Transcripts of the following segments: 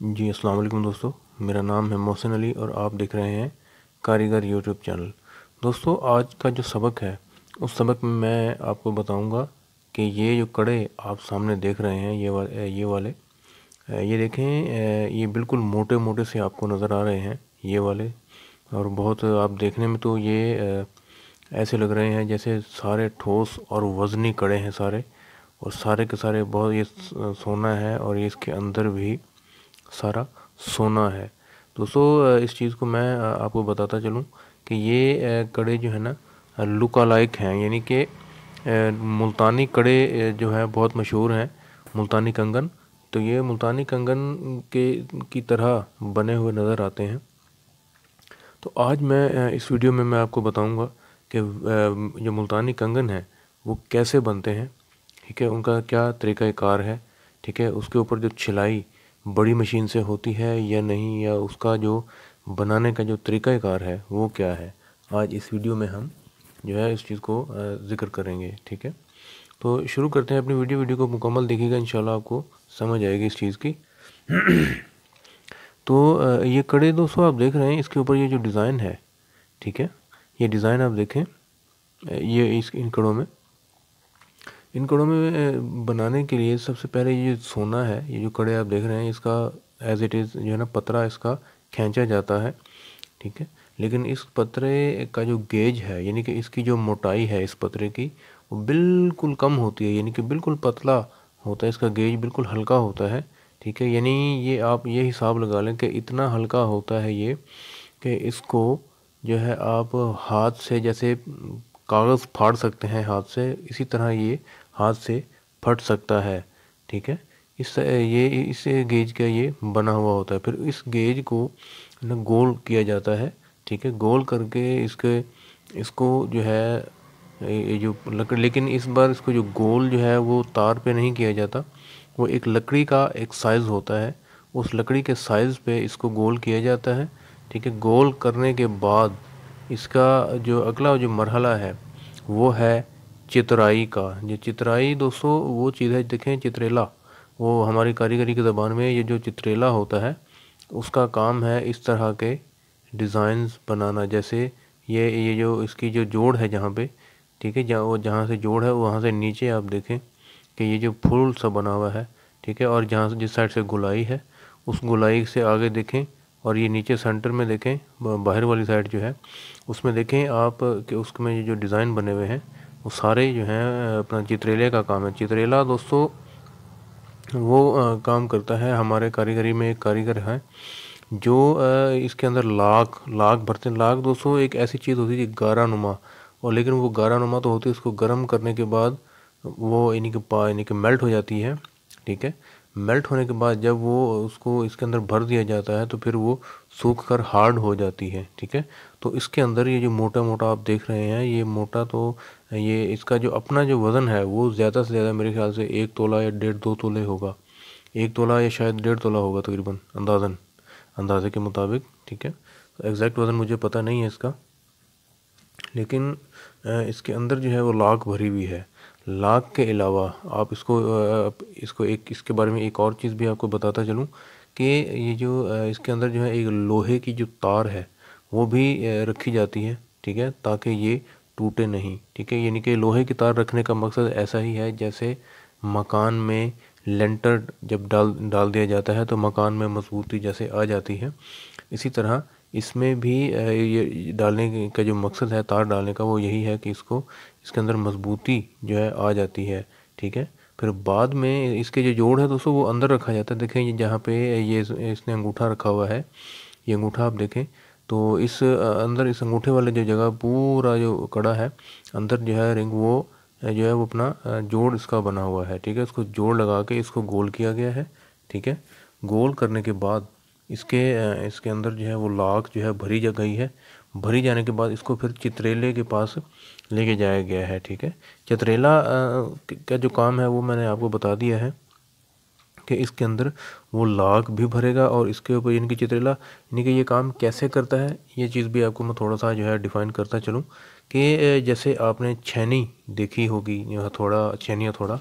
जी अस्सलाम वालेकुम दोस्तों। मेरा नाम है मोहसिन अली और आप देख रहे हैं कारीगर यूट्यूब चैनल। दोस्तों आज का जो सबक है उस सबक में मैं आपको बताऊंगा कि ये जो कड़े आप सामने देख रहे हैं ये वाले ये देखें, ये बिल्कुल मोटे मोटे से आपको नज़र आ रहे हैं ये वाले। और बहुत आप देखने में तो ये ऐसे लग रहे हैं जैसे सारे ठोस और वज़नी कड़े हैं सारे, और सारे के सारे बहुत ये सोना है और ये इसके अंदर भी सारा सोना है। दोस्तों इस चीज़ को मैं आपको बताता चलूँ कि ये कड़े जो है ना लुक अलाइक हैं, यानी कि मुल्तानी कड़े जो है बहुत मशहूर हैं, मुल्तानी कंगन। तो ये मुल्तानी कंगन के की तरह बने हुए नज़र आते हैं। तो आज मैं इस वीडियो में मैं आपको बताऊंगा कि जो मुल्तानी कंगन है वो कैसे बनते हैं, ठीक है, उनका क्या तरीक़ाकार है, ठीक है, उसके ऊपर जो छिलाई बड़ी मशीन से होती है या नहीं, या उसका जो बनाने का जो तरीक़ाकार है वो क्या है। आज इस वीडियो में हम जो है इस चीज़ को ज़िक्र करेंगे, ठीक है। तो शुरू करते हैं अपनी वीडियो को मुकम्मल देखिएगा, इंशाल्लाह आपको समझ आएगी इस चीज़ की। तो ये कड़े दोस्तों आप देख रहे हैं, इसके ऊपर ये जो डिज़ाइन है, ठीक है, ये डिज़ाइन आप देखें, ये इस इन कड़ों में बनाने के लिए सबसे पहले ये सोना है, ये जो कड़े आप देख रहे हैं इसका एज इट इज़ जो है ना पतरा इसका खींचा जाता है, ठीक है। लेकिन इस पतरे का जो गेज है, यानी कि इसकी जो मोटाई है इस पतरे की, वो बिल्कुल कम होती है, यानी कि बिल्कुल पतला होता है, इसका गेज बिल्कुल हल्का होता है, ठीक है। यानी ये आप ये हिसाब लगा लें कि इतना हल्का होता है ये कि इसको जो है आप हाथ से जैसे कागज़ फाड़ सकते हैं हाथ से, इसी तरह ये हाथ से फट सकता है, ठीक है। इस गेज का ये बना हुआ होता है। फिर इस गेज को ना गोल किया जाता है, ठीक है, गोल करके इसको जो है ये जो लकड़ी, लेकिन इस बार इसको जो गोल जो है वो तार पे नहीं किया जाता, वो एक लकड़ी का एक साइज़ होता है, उस लकड़ी के साइज़ पे इसको गोल किया जाता है, ठीक है। गोल करने के बाद इसका जो अगला जो मरहला है वो है चितराई का। ये चितराई दोस्तों वो चीज़ है, देखें चित्रेला, वो हमारी कारीगरी की ज़बान में ये जो चित्रेला होता है उसका काम है इस तरह के डिज़ाइंस बनाना। जैसे ये जो इसकी जो जोड़ है जहाँ पे, ठीक है, जहाँ से जोड़ है वहाँ से नीचे आप देखें कि ये जो फूल सा बना हुआ है, ठीक है, और जहाँ से जिस साइड से गोलाई है उस गोलाई से आगे देखें, और ये नीचे सेंटर में देखें, बाहर वाली साइड जो है उसमें देखें आप कि उसमें ये जो डिज़ाइन बने हुए हैं वो सारे जो हैं अपना चित्रेले का काम है। चित्रेला दोस्तों वो काम करता है, हमारे कारीगरी में एक कारीगर है जो इसके अंदर लाख लाख भरते हैं। लाख दोस्तों एक ऐसी चीज़ होती है गारा नुमा, और लेकिन वो गारा नुमा तो होती है, उसको गर्म करने के बाद वो यानी कि मेल्ट हो जाती है, ठीक है। मेल्ट होने के बाद जब वो उसको इसके अंदर भर दिया जाता है तो फिर वो सूख कर हार्ड हो जाती है, ठीक है। तो इसके अंदर ये जो मोटा मोटा आप देख रहे हैं ये मोटा, तो ये इसका जो अपना जो वज़न है वो ज़्यादा से ज़्यादा मेरे ख्याल से 1 तोला या 1.5 2 तोले होगा, 1 तोला या शायद 1.5 तोला होगा तकरीबन, अंदाज़े के मुताबिक, ठीक है। तो एग्जैक्ट वज़न मुझे पता नहीं है इसका, लेकिन इसके अंदर जो है वो लाख भरी हुई है। लाख के अलावा आप इसको एक इसके बारे में एक और चीज़ भी आपको बताता चलूँ कि ये जो इसके अंदर जो है एक लोहे की जो तार है वो भी रखी जाती है, ठीक है, ताकि ये टूटे नहीं, ठीक है। यानी कि लोहे की तार रखने का मकसद ऐसा ही है जैसे मकान में लेंटर जब डाल डाल दिया जाता है तो मकान में मजबूती जैसे आ जाती है, इसी तरह इसमें भी ये डालने का जो मकसद है तार डालने का वो यही है कि इसके अंदर मजबूती जो है आ जाती है, ठीक है। फिर बाद में इसके जो जोड़ है दोस्तों वो अंदर रखा जाता है। देखें ये जहाँ पे ये इसने अंगूठा रखा हुआ है, ये अंगूठा आप देखें तो इस अंदर इस अंगूठे वाले जो जगह पूरा जो कड़ा है अंदर जो है रिंग, वो जो है वो अपना जोड़ इसका बना हुआ है, ठीक है। इसको जोड़ लगा के इसको गोल किया गया है, ठीक है। गोल करने के बाद इसके अंदर जो है वो लाख जो है भरी जा गई है। भरी जाने के बाद इसको फिर चित्रेले के पास लेके जाया गया है, ठीक है। चित्रेला का जो काम है वो मैंने आपको बता दिया है कि इसके अंदर वो लाख भी भरेगा, और इसके ऊपर यानी कि चित्रेला यानी कि ये काम कैसे करता है ये चीज़ भी आपको मैं थोड़ा सा जो है डिफ़ाइन करता चलूँ कि जैसे आपने छेनी देखी होगी, हथौड़ा, छेनी हथौड़ा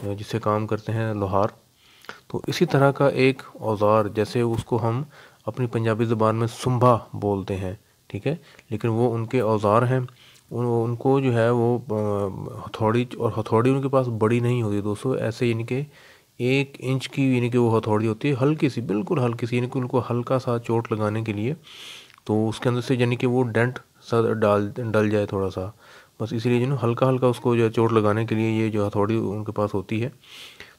जिससे काम करते हैं लोहार, तो इसी तरह का एक औज़ार, जैसे उसको हम अपनी पंजाबी ज़ुबान में सुंभा बोलते हैं, ठीक है, लेकिन वो उनके औज़ार हैं। उनको जो है वो हथौड़ी, और हथौड़ी उनके पास बड़ी नहीं होती दोस्तों, ऐसे यानी कि 1 इंच की यानी कि वो हथौड़ी होती है, हल्की सी, बिल्कुल हल्की सी, यानी कि उनको हल्का सा चोट लगाने के लिए, तो उसके अंदर से यानी कि वो डेंट सा डल जाए थोड़ा सा, बस इसीलिए जो ना हल्का हल्का उसको जो है चोट लगाने के लिए ये जो हथौड़ी उनके पास होती है।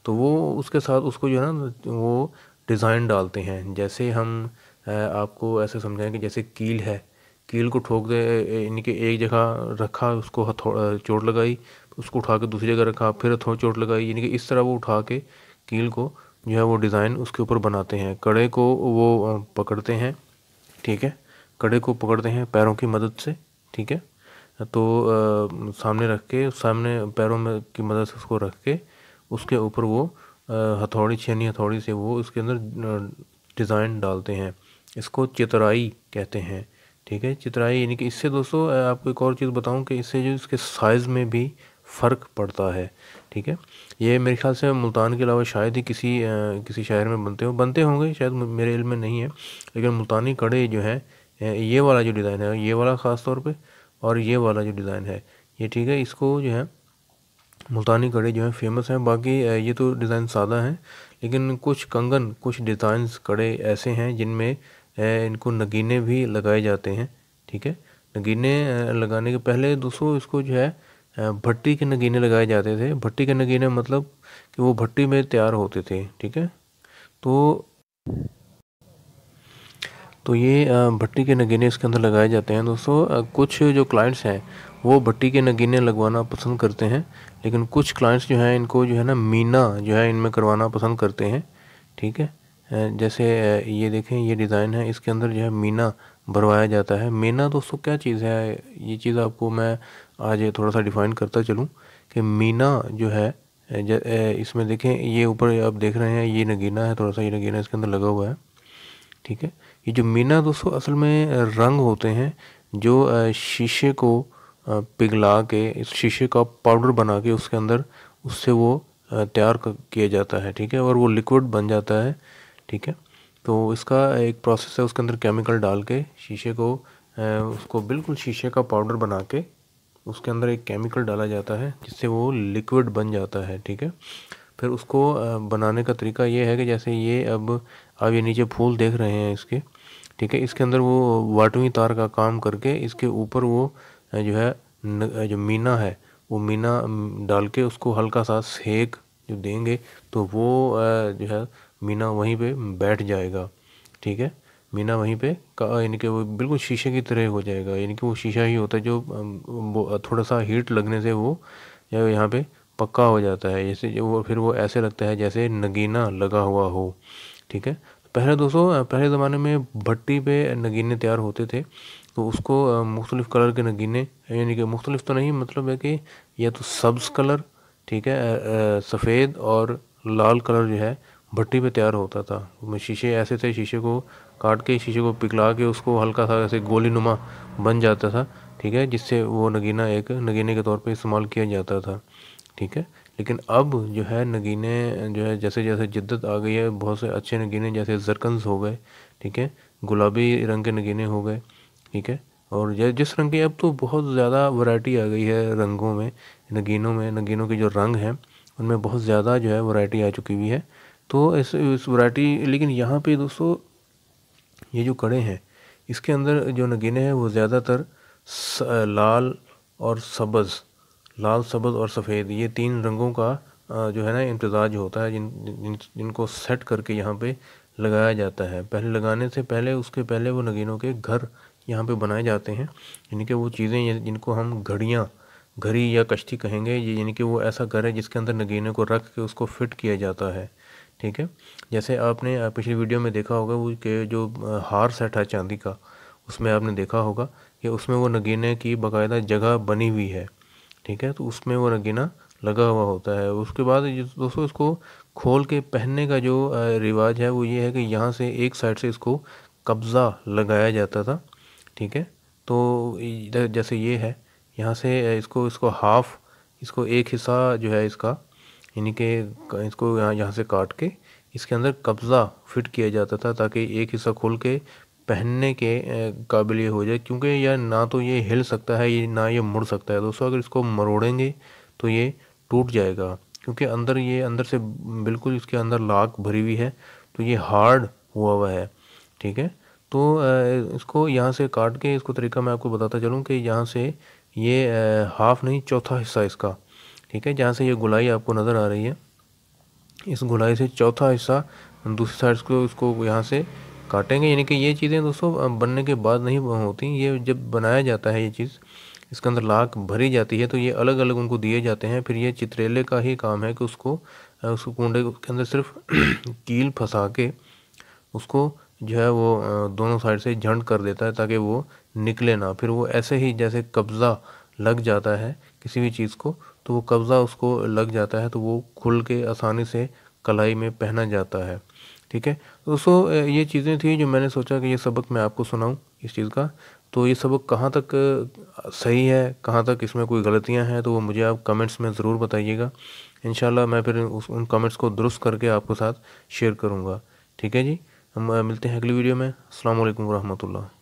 तो वो उसके साथ उसको जो है ना वो डिज़ाइन डालते हैं। जैसे हम आपको ऐसे समझाएं कि जैसे कील है, कील को ठोक दे, यानी कि एक जगह रखा, उसको चोट लगाई, उसको उठा के दूसरी जगह रखा, फिर चोट लगाई, यानी कि इस तरह वो उठा के कील को जो है वो डिज़ाइन उसके ऊपर बनाते हैं। कड़े को वो पकड़ते हैं, ठीक है, कड़े को पकड़ते हैं पैरों की मदद से, ठीक है, तो सामने रख के, सामने पैरों में की मदद से उसको रख के उसके ऊपर वो हथौड़ी, छेनी हथौड़ी से वो उसके अंदर डिज़ाइन डालते हैं। इसको चितराई कहते हैं, ठीक है, चितराई। यानी कि इससे दोस्तों आपको एक और चीज़ बताऊं कि इससे जो इसके साइज़ में भी फ़र्क पड़ता है, ठीक है। ये मेरे ख्याल से मुल्तान के अलावा शायद ही किसी शहर में बनते होंगे, शायद मेरे इल्म में नहीं है, लेकिन मुल्तानी कड़े जो हैं, ये वाला जो डिज़ाइन है, ये वाला ख़ास तौर पे, और ये वाला जो डिज़ाइन है ये, ठीक है, इसको जो है मुल्तानी कड़े जो है फेमस हैं। बाकी ये तो डिज़ाइन सादा हैं, लेकिन कुछ कंगन, कुछ डिज़ाइंस कड़े ऐसे हैं जिनमें इनको नगीने भी लगाए जाते हैं, ठीक है। नगीने लगाने के पहले दोस्तों इसको जो है भट्टी के नगीने लगाए जाते थे। भट्टी के नगीने मतलब कि वो भट्टी में तैयार होते थे, ठीक है। तो ये भट्टी के नगीने इसके अंदर लगाए जाते हैं दोस्तों। कुछ जो क्लाइंट्स हैं वो भट्टी के नगीने लगवाना पसंद करते हैं, लेकिन कुछ क्लाइंट्स जो हैं इनको जो है ना मीना जो है इनमें करवाना पसंद करते हैं, ठीक है। जैसे ये देखें, ये डिज़ाइन है, इसके अंदर जो है मीना भरवाया जाता है। मीना दोस्तों क्या चीज़ है, ये चीज़ आपको मैं आज थोड़ा सा डिफ़ाइन करता चलूँ कि मीना जो है इसमें देखें, ये ऊपर आप देख रहे हैं, ये नगीना है, थोड़ा सा ये नगीना इसके अंदर लगा हुआ है, ठीक है। ये जो मीना दोस्तों असल में रंग होते हैं जो शीशे को पिघला के, इस शीशे का पाउडर बना के उसके अंदर उससे वो तैयार किया जाता है, ठीक है, और वो लिक्विड बन जाता है, ठीक है। तो इसका एक प्रोसेस है, उसके अंदर केमिकल डाल के शीशे को उसको बिल्कुल शीशे का पाउडर बना के उसके अंदर एक केमिकल डाला जाता है जिससे वो लिक्विड बन जाता है, ठीक है। फिर उसको बनाने का तरीका ये है कि जैसे ये अब आप ये नीचे फूल देख रहे हैं इसके, ठीक है, इसके अंदर वो वाटवी तार का काम करके इसके ऊपर वो जो है जो मीना है वो मीना डाल के उसको हल्का सा सेक जो देंगे तो वो जो है मीना वहीं पे बैठ जाएगा, ठीक है। मीना वहीं पे यानी कि वो बिल्कुल शीशे की तरह हो जाएगा, यानी कि वो शीशा ही होता है जो वो थोड़ा सा हीट लगने से वो यहाँ पे पक्का हो जाता है, जैसे जो वो फिर वो ऐसे लगता है जैसे नगीना लगा हुआ हो, ठीक है। पहले दोस्तों पहले ज़माने में भट्टी पे नगीने तैयार होते थे, तो उसको मुख्तलिफ़ कलर के नगीने, यानी कि मुख्तलिफ़ तो नहीं, मतलब है कि या तो सब्ज़ कलर, ठीक है, सफ़ेद और लाल कलर जो है भट्टी पे तैयार होता था। उसमें शीशे ऐसे थे, शीशे को काट के, शीशे को पिघला के उसको हल्का सा ऐसे गोली नुमा बन जाता था, ठीक है, जिससे वो नगीना एक नगीने के तौर पे इस्तेमाल किया जाता था, ठीक है। लेकिन अब जो है नगीने जो है जैसे जैसे जिद्दत आ गई है, बहुत से अच्छे नगीने जैसे जरकन्स हो गए, ठीक है, गुलाबी रंग के नगीने हो गए, ठीक है, और जिस रंग की अब तो बहुत ज़्यादा वैरायटी आ गई है रंगों में, नगीनों में, नगीनों के जो रंग हैं उनमें बहुत ज़्यादा जो है वैरायटी आ चुकी हुई है। तो इस वैरायटी, लेकिन यहाँ पे दोस्तों ये जो कड़े हैं इसके अंदर जो नगीने हैं वो ज़्यादातर लाल और सब्ज़, लाल सब्ज़ और सफ़ेद, ये 3 रंगों का जो है ना इम्तज़ाज होता है, जिनको सेट करके यहाँ पे लगाया जाता है। पहले लगाने से पहले, उसके पहले वो नगीनों के घर यहाँ पे बनाए जाते हैं, यानी कि वो चीज़ें जिनको हम घड़ी या कश्ती कहेंगे, ये यानी कि वो ऐसा घर है जिसके अंदर नगीने को रख के उसको फिट किया जाता है, ठीक है। जैसे आपने पिछली वीडियो में देखा होगा वो कि जो हार सेट है चांदी का, उसमें आपने देखा होगा कि उसमें वो नगीने की बाकायदा जगह बनी हुई है, ठीक है, तो उसमें वो नगीना लगा हुआ होता है। उसके बाद दोस्तों इसको खोल के पहनने का जो रिवाज है वो ये है कि यहाँ से एक साइड से इसको कब्ज़ा लगाया जाता था, ठीक है। तो इधर जैसे ये है, यहाँ से इसको इसको इसको एक हिस्सा जो है इसका, यानी कि इसको यहाँ यहाँ से काट के इसके अंदर कब्ज़ा फिट किया जाता था ताकि एक हिस्सा खोल के पहनने के काबिल ये हो जाए, क्योंकि यह ना तो ये हिल सकता है ये ना ये मुड़ सकता है दोस्तों। अगर इसको मरोड़ेंगे तो ये टूट जाएगा, क्योंकि अंदर से बिल्कुल इसके अंदर लाक भरी हुई है, तो ये हार्ड हुआ है। ठीक है, तो इसको यहाँ से काट के इसको तरीका मैं आपको बताता चलूँ कि यहाँ से ये हाफ नहीं चौथा हिस्सा इसका, ठीक है, जहाँ से ये गोलाई आपको नज़र आ रही है, इस गोलाई से चौथा हिस्सा दूसरी साइड को इसको यहाँ से काटेंगे। यानी कि ये चीज़ें दोस्तों बनने के बाद नहीं होती, ये जब बनाया जाता है ये चीज़, इसके अंदर लाक भरी जाती है तो ये अलग अलग उनको दिए जाते हैं। फिर ये चित्रेले का ही काम है कि उसको कुंडे के अंदर सिर्फ कील फंसा के उसको जो है वो दोनों साइड से झंड कर देता है ताकि वो निकले ना। फिर वो ऐसे ही जैसे कब्ज़ा लग जाता है किसी भी चीज़ को, तो वो कब्ज़ा उसको लग जाता है तो वो खुल के आसानी से कलाई में पहना जाता है। ठीक है दोस्तों, ये चीज़ें थी जो मैंने सोचा कि ये सबक मैं आपको सुनाऊं इस चीज़ का। तो ये सबक कहाँ तक सही है, कहाँ तक इसमें कोई गलतियाँ हैं, तो वो मुझे आप कमेंट्स में ज़रूर बताइएगा। इंशाल्लाह मैं फिर उन कमेंट्स को दुरुस्त करके आपके साथ शेयर करूँगा। ठीक है जी, हम मिलते हैं अगली वीडियो में। अस्सलाम वालेकुम रहमतुल्लाह।